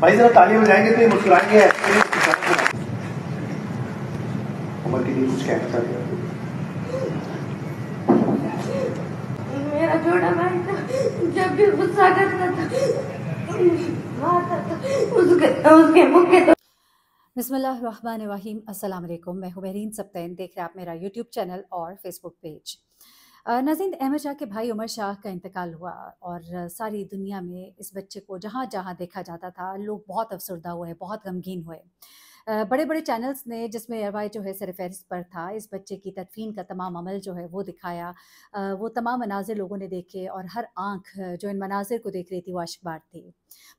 भाई जरा ताली बजाएंगे तो ये मुस्कुराएंगे। उमर के लिए कुछ कहना चाहते हैं? मेरा छोटा भाई था, जब भी गुस्सा करता था उसके मुख के बिस्मिल्लाहिर्रहमानिर्रहीम। अस्सलाम वालेकुम। मैं हूँ बहरीन सब्तैन। देख रहे हैं आप मेरा यूट्यूब चैनल और फेसबुक पेज। नाज़रीन, अहमद शाह के भाई उमर शाह का इंतकाल हुआ और सारी दुनिया में इस बच्चे को जहाँ जहाँ देखा जाता था लोग बहुत अफसरदा हुए, बहुत गमगीन हुए। बड़े बड़े चैनल्स ने, जिसमें एयरवाई जो है सरफहरिस्त पर था, इस बच्चे की तदफीन का तमाम अमल जो है वो दिखाया। वो तमाम मनाजिर लोगों ने देखे और हर आँख जो इन मनाजिर को देख रही थी वो अश्कबार थी।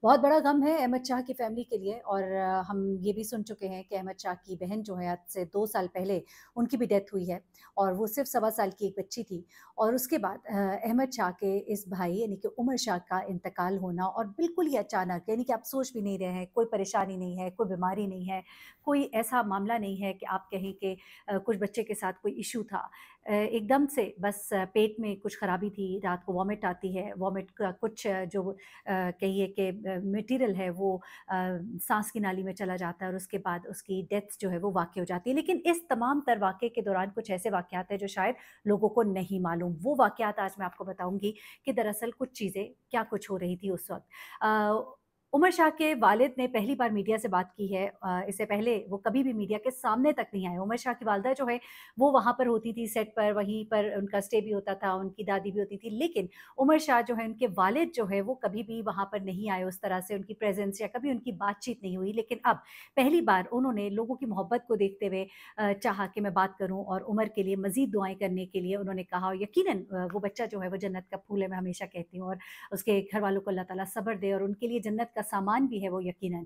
बहुत बड़ा गम है अहमद शाह की फ़ैमिली के लिए। और हम ये भी सुन चुके हैं कि अहमद शाह की बहन जो है आज से 2 साल पहले उनकी भी डेथ हुई है और वो सिर्फ 1.25 साल की एक बच्ची थी। और उसके बाद अहमद शाह के इस भाई यानी कि उमर शाह का इंतकाल होना, और बिल्कुल ही अचानक, यानी कि आप सोच भी नहीं रहे हैं, कोई परेशानी नहीं है, कोई बीमारी नहीं है, कोई ऐसा मामला नहीं है कि आप कहें कि कुछ बच्चे के साथ कोई इशू था। एकदम से बस पेट में कुछ ख़राबी थी, रात को वॉमिट आती है, वॉमिट का कुछ जो कहिए कि मटेरियल है वो सांस की नाली में चला जाता है और उसके बाद उसकी डेथ जो है वो वाक़ई हो जाती है। लेकिन इस तमाम तर वाक़े के दौरान कुछ ऐसे वाक़यात हैं जो शायद लोगों को नहीं मालूम। वो वाक़यात आज मैं आपको बताऊंगी कि दरअसल कुछ चीज़ें क्या कुछ हो रही थी उस वक्त। उमर शाह के वालिद ने पहली बार मीडिया से बात की है। इससे पहले वो कभी भी मीडिया के सामने तक नहीं आए। उमर शाह की वालदा जो है वो वहाँ पर होती थी सेट पर, वहीं पर उनका स्टे भी होता था, उनकी दादी भी होती थी। लेकिन उमर शाह जो है, उनके वालिद जो है वो कभी भी वहाँ पर नहीं आए, उस तरह से उनकी प्रेजेंस या कभी उनकी बातचीत नहीं हुई। लेकिन अब पहली बार उन्होंने लोगों की मोहब्बत को देखते हुए चाहा कि मैं बात करूँ और उमर के लिए मज़ीद दुआएँ करने के लिए उन्होंने कहा। और यकीनन वो बच्चा जो है वो जन्नत का फूल है, मैं हमेशा कहती हूँ, और उसके घर वालों को अल्लाह ताला सब्र दे और उनके लिए जन्नत का सामान भी है वो यकीनन।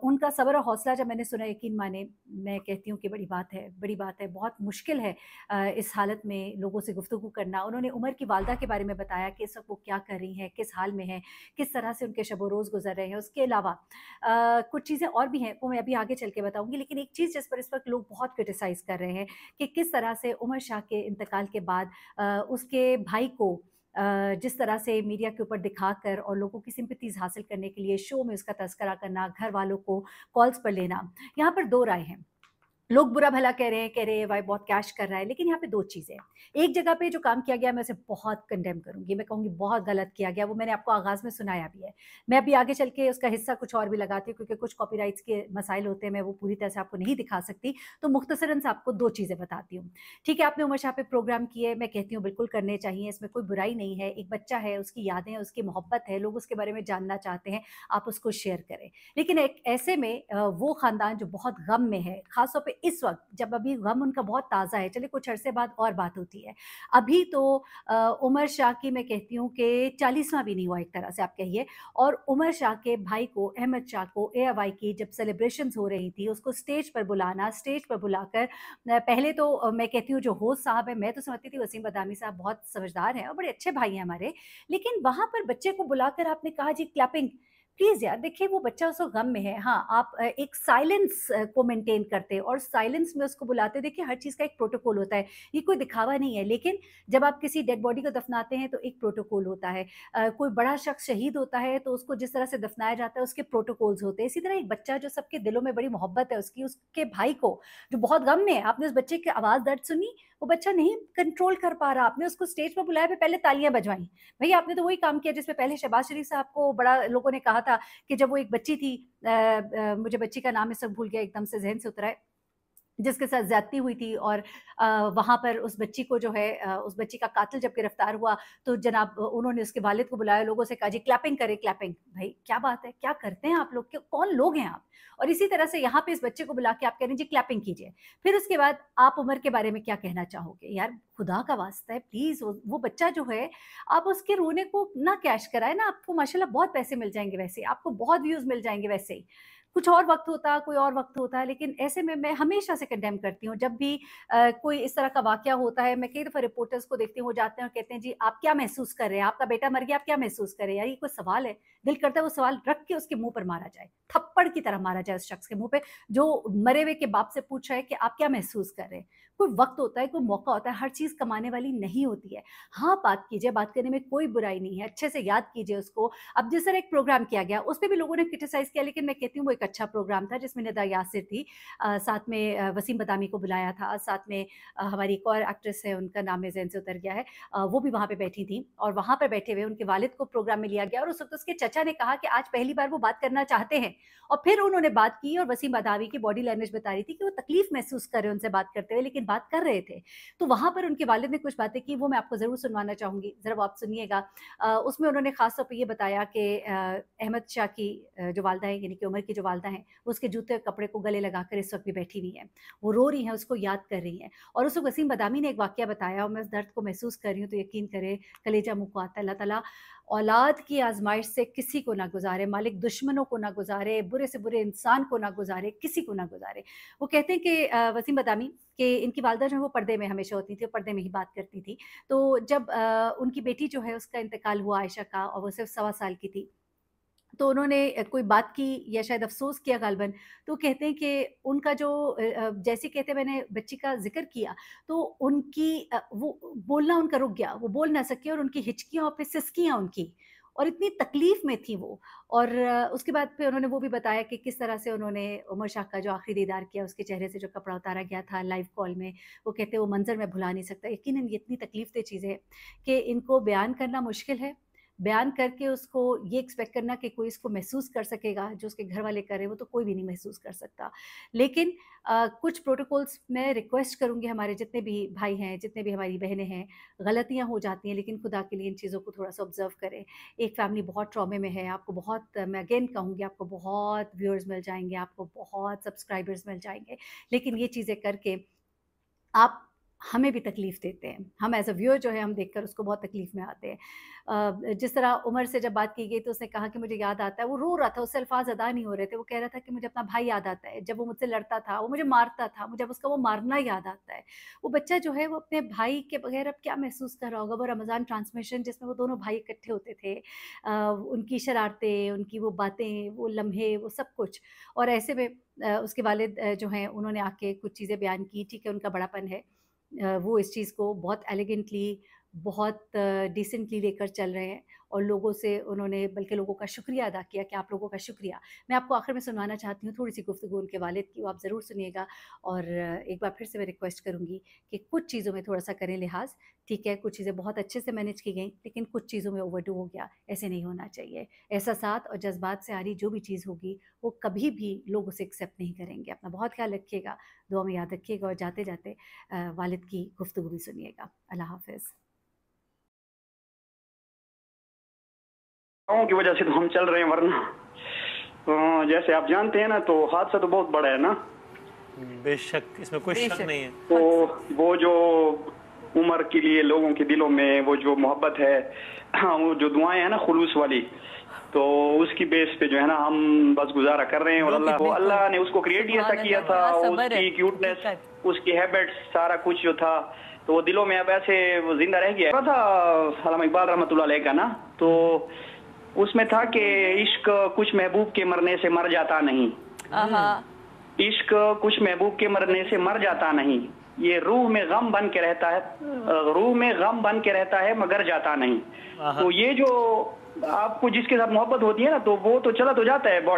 उनका सब्र और हौसला जब मैंने सुना, यकीन माने, मैं कहती हूँ कि बड़ी बात है, बड़ी बात है। बहुत मुश्किल है इस हालत में लोगों से गुफ्तगू करना। उन्होंने उमर की वालदा के बारे में बताया कि इस वक्त वो क्या कर रही हैं, किस हाल में हैं, किस तरह से उनके शब रोज़ गुजर रहे हैं। उसके अलावा कुछ चीज़ें और भी हैं, वो मैं अभी आगे चल के बताऊँगी। लेकिन एक चीज़ जिस पर इस वक्त लोग बहुत क्रिटिसाइज़ कर रहे हैं कि किस तरह से उमर शाह के इंतकाल के बाद उसके भाई को जिस तरह से मीडिया के ऊपर दिखाकर और लोगों की सिंपैथीज़ हासिल करने के लिए शो में उसका तज़किरा करना, घर वालों को कॉल्स पर लेना, यहाँ पर 2 राय हैं। लोग बुरा भला कह रहे हैं, कह रहे हैं भाई बहुत कैश कर रहा है। लेकिन यहाँ पे 2 चीज़ें हैं। एक जगह पे जो काम किया गया मैं उसे बहुत कंडेम करूँगी, मैं कहूँगी बहुत गलत किया गया। वो मैंने आपको आगाज़ में सुनाया भी है। मैं अभी आगे चल के उसका हिस्सा कुछ और भी लगाती हूँ क्योंकि कुछ कॉपीराइट्स के मसाइल होते हैं, मैं वो पूरी तरह से आपको नहीं दिखा सकती। तो मुख्तसरन से आपको 2 चीज़ें बताती हूँ। ठीक है, आपने उमर शाह पे प्रोग्राम किए, मैं कहती हूँ बिल्कुल करने चाहिए, इसमें कोई बुराई नहीं है। एक बच्चा है, उसकी यादें, उसकी मोहब्बत है, लोग उसके बारे में जानना चाहते हैं, आप उसको शेयर करें। लेकिन एक ऐसे में वो ख़ानदान जो बहुत गम में है, ख़ास तौर पे इस वक्त जब अभी गम उनका बहुत ताज़ा है, चलिए कुछ अरसे बाद और बात होती है। अभी तो उमर शाह की मैं कहती हूँ कि 40वां भी नहीं हुआ एक तरह से आप कहिए। और उमर शाह के भाई को, अहमद शाह को, एआईवाई की जब सेलिब्रेशंस हो रही थी, उसको स्टेज पर बुलाना, स्टेज पर बुलाकर पहले तो मैं कहती हूँ जो होस्ट साहब है, मैं तो समझती थी वसीम बदामी साहब बहुत समझदार हैं और बड़े अच्छे भाई हैं हमारे। लेकिन वहाँ पर बच्चे को बुलाकर आपने कहा जी क्लैपिंग, प्लीज़ यार, देखिए वो बच्चा उस वक़्त गम में है। हाँ, आप एक साइलेंस को मेंटेन करते और साइलेंस में उसको बुलाते। देखिए हर चीज़ का एक प्रोटोकॉल होता है, ये कोई दिखावा नहीं है। लेकिन जब आप किसी डेड बॉडी को दफनाते हैं तो एक प्रोटोकॉल होता है। कोई बड़ा शख्स शहीद होता है तो उसको जिस तरह से दफनाया जाता है उसके प्रोटोकॉल्स होते हैं। इसी तरह एक बच्चा जो सबके दिलों में बड़ी मोहब्बत है उसकी, उसके भाई को जो बहुत गम में है, आपने उस बच्चे की आवाज़ दर्द सुनी, वो बच्चा नहीं कंट्रोल कर पा रहा, आपने उसको स्टेज पर बुलाया, फिर पहले तालियाँ बजवाई। भैया आपने तो वही काम किया जिसमें पहले शहबाज शरीफ साहब को बड़ा लोगों ने कहा था कि जब वो एक बच्ची थी, मुझे बच्ची का नाम इस वक्त भूल गया, एकदम से जहन से उतरा है, जिसके साथ ज़्यादती हुई थी। और वहाँ पर उस बच्ची को जो है उस बच्ची का कातिल जब गिरफ्तार हुआ तो जनाब उन्होंने उसके वालिद को बुलाया, लोगों से कहा जी क्लैपिंग करें, क्लैपिंग। भाई क्या बात है, क्या करते हैं आप लोग, कौन लोग हैं आप? और इसी तरह से यहाँ पे इस बच्चे को बुला के आप कह रहे हैं जी क्लैपिंग कीजिए। फिर उसके बाद आप उमर के बारे में क्या कहना चाहोगे? यार खुदा का वास्ता है प्लीज़, वो बच्चा जो है, आप उसके रोने को ना कैश कराए ना, आपको माशाल्लाह बहुत पैसे मिल जाएंगे वैसे, आपको बहुत व्यूज़ मिल जाएंगे वैसे ही। कुछ और वक्त होता, कोई और वक्त होता है। लेकिन ऐसे में मैं हमेशा से कंडेम करती हूँ, जब भी कोई इस तरह का वाकया होता है, मैं कई दफ़ा रिपोर्टर्स को देखती हूँ, वो जाते हैं और कहते हैं जी आप क्या महसूस कर रहे हैं, आपका बेटा मर गया, आप क्या महसूस कर रहे हैं? यार ये कोई सवाल है? दिल करता है वो सवाल रख के उसके मुंह पर मारा जाए, थप्पड़ की तरह मारा जाए उस शख्स के मुंह पे जो मरे हुए के बाप से पूछ रहा है कि आप क्या महसूस कर रहे हैं। कोई वक्त होता है, कोई मौका होता है, हर चीज़ चीज़ कमाने वाली नहीं होती है। हाँ, बात कीजिए, बात करने में कोई बुराई नहीं है, अच्छे से याद कीजिए उसको। अब जिस तरह एक प्रोग्राम किया गया, उसपे भी लोगों ने क्रिटिसाइज़ किया, लेकिन मैं कहती हूँ वो एक अच्छा प्रोग्राम था जिसमें निदा यासिर थी, साथ में वसीम बदामी को बुलाया था, साथ में हमारी एक और एक्ट्रेस है, उनका नाम मेरे ज़हन से उतर गया है, वो भी वहाँ पे बैठी थी, और वहाँ पे बैठे हुए उनके वालिद को प्रोग्राम में लिया गया, और उस वक़्त उसके चचा ने कहा कि आज पहली बार वो बात करना चाहते हैं, और फिर उन्होंने बात की, और वसीम बदामी की बॉडी लैंग्वेज बता रही थी कि वो तकलीफ़ महसूस कर रहे हैं उनसे बात करते हुए, लेकिन बात कर रहे थे। तो वहाँ पर उनके वालिद ने कुछ बातें की, वो मैं आपको ज़रूर सुनवाना चाहूँगी, ज़रा वो आप सुनिएगा। उसमें उन्होंने ख़ास तौर पे ये बताया कि अहमद शाह की जो वालिदा हैं, यानी कि उमर की जो वालिदा हैं, वो उसके जूते और कपड़े को गले लगाकर इस वक़्त भी बैठी हुई हैं। वो रो रही हैं, उसको याद कर रही हैं, और उस वक़्त वसीम बदामी ने एक वाक़या बताया, और मैं उस दर्द को महसूस कर रही हूँ, तो यकीन करें कलेजा मुँह को आता है। अल्लाह ताला औलाद की आज़माइश से किसी को ना गुज़ारे, मालिक दुश्मनों को ना गुज़ारे, बुरे से बुरे इंसान को ना गुज़ारे, किसी को ना गुज़ारे। वो कहते हैं कि वसीम बदामी कि इनकी वालिदा जो है वो पर्दे में हमेशा होती थी, और पर्दे में ही बात करती थी। तो जब उनकी बेटी जो है उसका इंतकाल हुआ आयशा का, और वो सिर्फ़ 1.25 साल की थी, तो उन्होंने कोई बात की या शायद अफ़सोस किया ग़ालिबन, तो कहते हैं कि उनका जो जैसे कहते हैं मैंने बच्ची का ज़िक्र किया, तो उनकी वो बोलना उनका रुक गया, वो बोल ना सकी, और उनकी हिचकियाँ और फिर सिसकियाँ उनकी, और इतनी तकलीफ़ में थी वो। और उसके बाद फिर उन्होंने वो भी बताया कि किस तरह से उन्होंने उमर शाह का जो आखिरी दीदार किया, उसके चेहरे से जो कपड़ा उतारा गया था लाइव कॉल में, वो कहते हैं वो मंज़र मैं भुला नहीं सकता। यकीनन ये इतनी तकलीफ़ दह चीज़ें हैं कि इनको बयान करना मुश्किल है। बयान करके उसको ये एक्सपेक्ट करना कि कोई इसको महसूस कर सकेगा, जो उसके घर वाले कर रहे हैं, वो तो कोई भी नहीं महसूस कर सकता। लेकिन कुछ प्रोटोकॉल्स मैं रिक्वेस्ट करूँगी, हमारे जितने भी भाई हैं, जितने भी हमारी बहनें हैं, गलतियाँ हो जाती हैं, लेकिन खुदा के लिए इन चीज़ों को थोड़ा-सा ऑब्ज़र्व करें। एक फैमिली बहुत ट्रॉमे में है, आपको बहुत, मैं अगेन कहूँगी, आपको बहुत व्यूअर्स मिल जाएँगे, आपको बहुत सब्सक्राइबर्स मिल जाएँगे, लेकिन ये चीज़ें करके आप हमें भी तकलीफ़ देते हैं। हम एज़ अ व्यूअर जो है, हम देखकर उसको बहुत तकलीफ़ में आते हैं। जिस तरह उमर से जब बात की गई, तो उसने कहा कि मुझे याद आता है, वो रो रहा था, उससे अल्फ़ाज़ अदा नहीं हो रहे थे। वो कह रहा था कि मुझे अपना भाई याद आता है, जब वो मुझसे लड़ता था, वो मुझे मारता था, मुझे अब उसका वो मारना याद आता है। वो बच्चा जो है वो अपने भाई के बगैर अब क्या महसूस कर रहा होगा? वो रमज़ान ट्रांसमिशन जिसमें वो दोनों भाई इकट्ठे होते थे, उनकी शरारतें, उनकी वो बातें, वो लम्हे, वो सब कुछ, और ऐसे में उसके वालिद जो हैं, उन्होंने आके कुछ चीज़ें बयान की। ठीक है, उनका बड़ापन है, वो इस चीज़ को बहुत एलिगेंटली, बहुत डिसेंटली लेकर चल रहे हैं, और लोगों से उन्होंने बल्कि लोगों का शुक्रिया अदा किया कि आप लोगों का शुक्रिया। मैं आपको आखिर में सुनाना चाहती हूँ थोड़ी-सी गुफ्तगू उनके वालिद की, वो आप ज़रूर सुनिएगा, और एक बार फिर से मैं रिक्वेस्ट करूँगी कि कुछ चीज़ों में थोड़ा-सा करें लिहाज़, ठीक है? कुछ चीज़ें बहुत अच्छे से मैनेज की गईं, लेकिन कुछ चीज़ों में ओवरडू हो गया, ऐसे नहीं होना चाहिए। एहसासात और जज़्बात से आ रही जो भी चीज़ होगी, वो कभी भी लोग उसे एक्सेप्ट नहीं करेंगे। अपना बहुत ख़्याल रखिएगा, दुआ में याद रखिएगा, और जाते-जाते वालिद की गुफ्तगू भी सुनिएगा। अल्लाह हाफ़िज़। की वजह से तो हम चल रहे हैं, वरना जैसे आप जानते हैं ना, तो हादसा तो बहुत बड़ा है ना। बेशक, इसमें कोई शक नहीं है। तो वो जो उम्र के लिए लोगों के दिलों में वो जो मोहब्बत है, वो जो दुआएं हैं ना खुलूस वाली, तो उसकी बेस पे जो है ना हम बस गुजारा कर रहे हैं। और अल्लाह ने उसको क्रिएट ही ऐसा किया था, उसकी क्यूटनेस, उसकी हैबिट्स, सारा कुछ जो था, तो वो दिलों में अब ऐसे वो जिंदा रह गया था। अल्लामा इकबाल रहमतुल्लाह अलैह का ना, तो उसमें था कि इश्क कुछ महबूब के मरने से मर जाता नहीं, इश्क कुछ महबूब के मरने से मर जाता नहीं, ये रूह में गम बन के रहता है, रूह में गम बन के रहता है मगर जाता नहीं। तो ये जो आपको जिसके साथ मोहब्बत होती है ना, तो वो तो चला तो जाता है बॉडी